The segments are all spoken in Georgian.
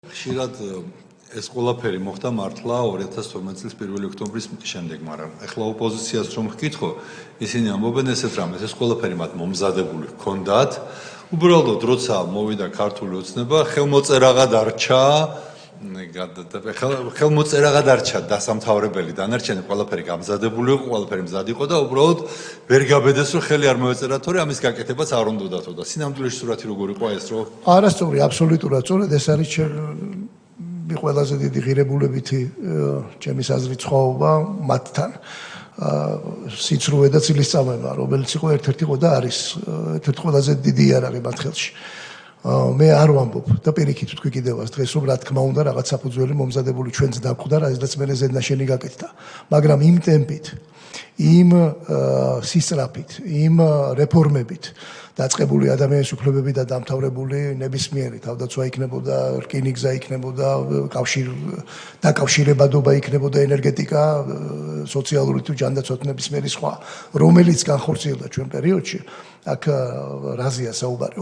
ხშირად ეს ყველაფერი მოხდა მართლა 2012 წლის 1 ოქტომბრის შემდეგ, მაგრამ ახლა ოპოზიციას რომ ვკითხო, ისინი ამბობენ ესეთ რამეს, ეს ყველაფერი მათ მომზადებული ჰქონდათ. უბრალოდ როცა მოვიდა ქართული ოცნება, ხელმოწერაღად არჩა დასამთავრებელი დანარჩენი ყველაფერი გამზადებული იყო, ყველაფერი მზად იყო და უბრალოდ ვერ გაბედეს რომ ხელი არ მოეწერა, თორე ამის გაკეთებაც არ უნდათ და სინამდვილეში სურათი როგორ იყო ეს რომ არასწორი, აბსოლუტურად სწორად ეს არის ყველაზე დიდი ღირებულებითი ჩემის აზრით სხვაობა მათთან სიცრუე და ცილისწამება, რომელიც იყო ერთ-ერთი ყო და არის ერთ-ერთი ყველაზე დიდი იარაღი მათ ხელში. მე არ ვამბობ და პირიქით ვთქვი კიდევაც დღეს რომ რა თქმა უნდა რაღაც საფუძველი მომზადებული ჩვენც დაგვხდა, რაზეც მე ზედნაშენი გაკეთდა. მაგრამ იმ ტემპით, იმ სისწრაფით, იმ რეფორმებით დაწყებული ადამიანის უფლებები და დამთავრებული ნებისმიერი თავდაცვა იქნებოდა, რკინიგზა იქნებოდა, დაკავშირებადობა იქნებოდა, ენერგეტიკა, სოციალური თუ ჯანდაცვა ნებისმიერი სხვა, რომელიც განხორციელდა ჩვენ პერიოდში, აქ რაზეა საუბარი?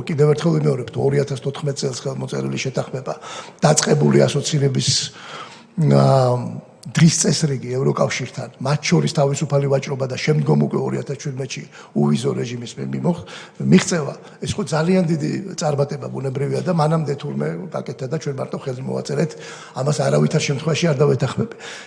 კიდევ ერთხელ ვიმეორებ, 2014 წელს ხელმოწერილი შეთანხმება დაწყებული ასოცირების დღის წესრიგი ევროკავშირთან, მათ შორის თავისუფალი ვაჭრობა და შემდგომ უკვე 2017-ში უვიზო რეჟიმის მიღწევა, ეს ხო ძალიან დიდი წარმატება ბუნებრივია და მანამდე თურმე გაკეთდა და ჩვენ მარტო ხელს მოვაწერეთ, ამას არავითარ შემთხვევაში არ დავეთანხმები.